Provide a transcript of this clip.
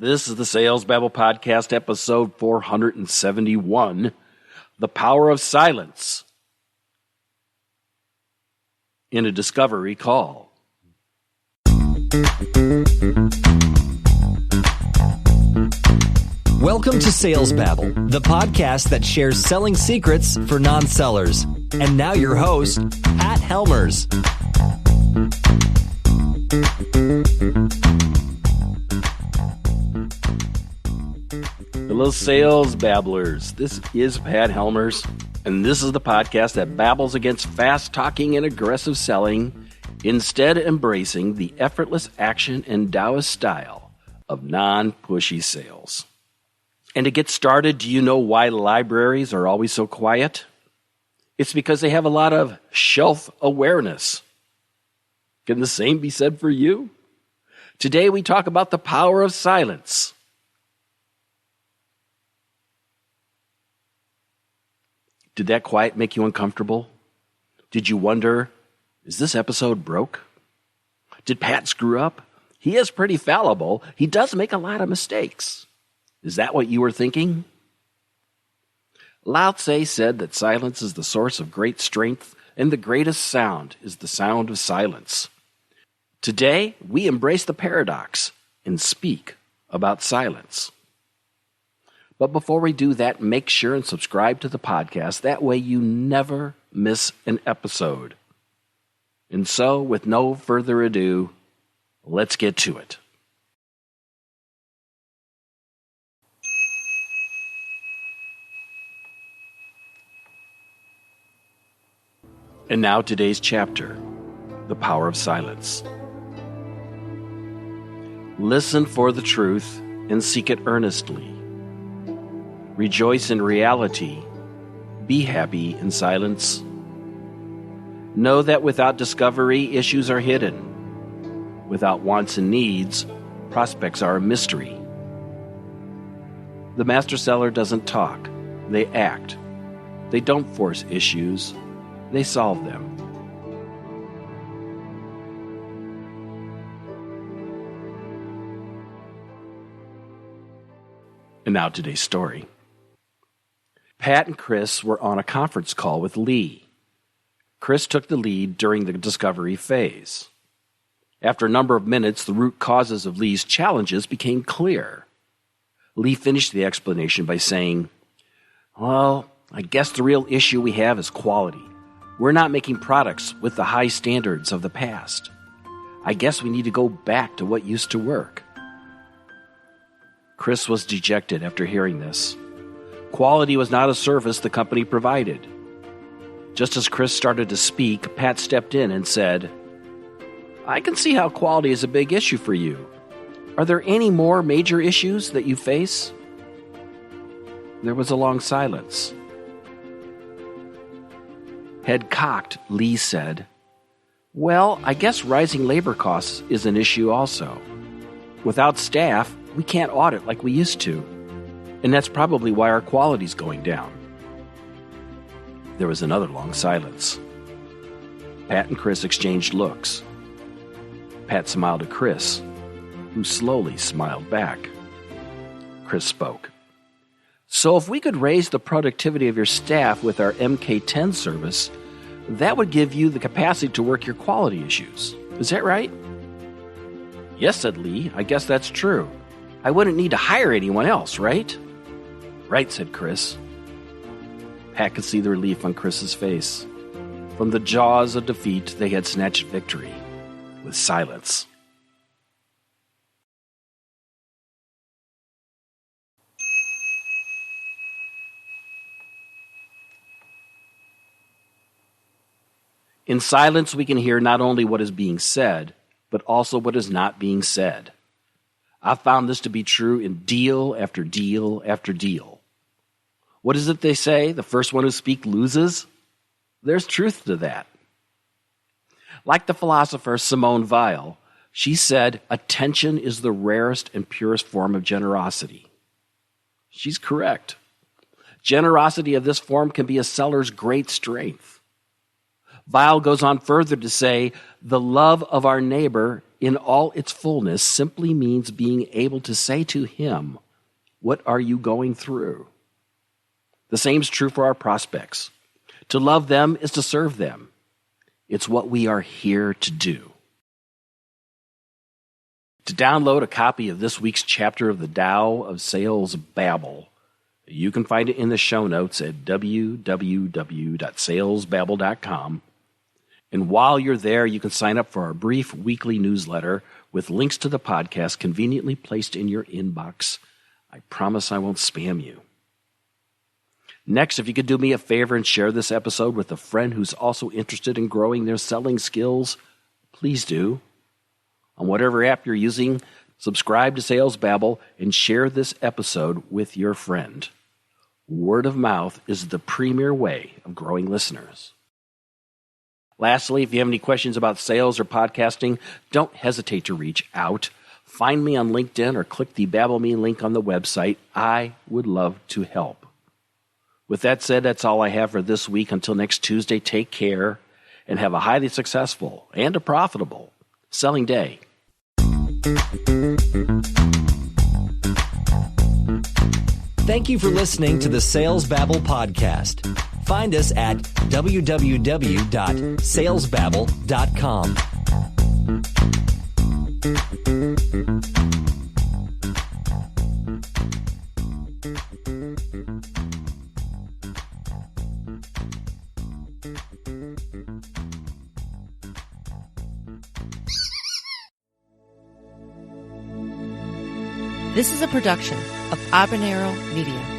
This is the Sales Babble Podcast, episode 471, The Power of Silence in a Discovery Call. Welcome to Sales Babble, the podcast that shares selling secrets for non-sellers. And now your host, Pat Helmers. Hello, Sales Babblers. This is Pat Helmers, and this is the podcast that babbles against fast-talking and aggressive selling, instead embracing the effortless action and Taoist style of non-pushy sales. And to get started, do you know why libraries are always so quiet? It's because they have a lot of shelf awareness. Can the same be said for you? Today we talk about the power of silence. Did that quiet make you uncomfortable? Did you wonder, is this episode broke? Did Pat screw up? He is pretty fallible. He does make a lot of mistakes. Is that what you were thinking? Lao Tze said that silence is the source of great strength, and the greatest sound is the sound of silence. Today, we embrace the paradox and speak about silence. But before we do that, make sure and subscribe to the podcast. That way you never miss an episode. And so, with no further ado, let's get to it. And now today's chapter, The Power of Silence. Listen for the truth and seek it earnestly. Rejoice in reality. Be happy in silence. Know that without discovery, issues are hidden. Without wants and needs, prospects are a mystery. The master seller doesn't talk. They act. They don't force issues. They solve them. And now today's story. Pat and Chris were on a conference call with Lee. Chris took the lead during the discovery phase. After a number of minutes, the root causes of Lee's challenges became clear. Lee finished the explanation by saying, "Well, I guess the real issue we have is quality. We're not making products with the high standards of the past. I guess we need to go back to what used to work." Chris was dejected after hearing this. Quality was not a service the company provided. Just as Chris started to speak, Pat stepped in and said, "I can see how quality is a big issue for you. Are there any more major issues that you face?" There was a long silence. Head cocked, Lee said, "Well, I guess rising labor costs is an issue also. Without staff, we can't audit like we used to. And that's probably why our quality's going down." There was another long silence. Pat and Chris exchanged looks. Pat smiled at Chris, who slowly smiled back. Chris spoke. "So if we could raise the productivity of your staff with our MK10 service, that would give you the capacity to work your quality issues. Is that right?" "Yes," said Lee. "I guess that's true. I wouldn't need to hire anyone else, right?" "Right," said Chris. Pat could see the relief on Chris's face. From the jaws of defeat, they had snatched victory with silence. In silence, we can hear not only what is being said, but also what is not being said. I've found this to be true in deal after deal after deal. What is it they say? The first one who speaks loses? There's truth to that. Like the philosopher Simone Weil, she said, "Attention is the rarest and purest form of generosity." She's correct. Generosity of this form can be a seller's great strength. Weil goes on further to say, the love of our neighbor in all its fullness simply means being able to say to him, what are you going through? The same is true for our prospects. To love them is to serve them. It's what we are here to do. To download a copy of this week's chapter of the Tao of Sales Babble, you can find it in the show notes at www.salesbabble.com. And while you're there, you can sign up for our brief weekly newsletter with links to the podcast conveniently placed in your inbox. I promise I won't spam you. Next, if you could do me a favor and share this episode with a friend who's also interested in growing their selling skills, please do. On whatever app you're using, subscribe to Sales Babble and share this episode with your friend. Word of mouth is the premier way of growing listeners. Lastly, if you have any questions about sales or podcasting, don't hesitate to reach out. Find me on LinkedIn or click the Babble Me link on the website. I would love to help. With that said, that's all I have for this week. Until next Tuesday, take care and have a highly successful and a profitable selling day. Thank you for listening to the Sales Babble podcast. Find us at www.salesbabble.com. This is a production of Habanero Media.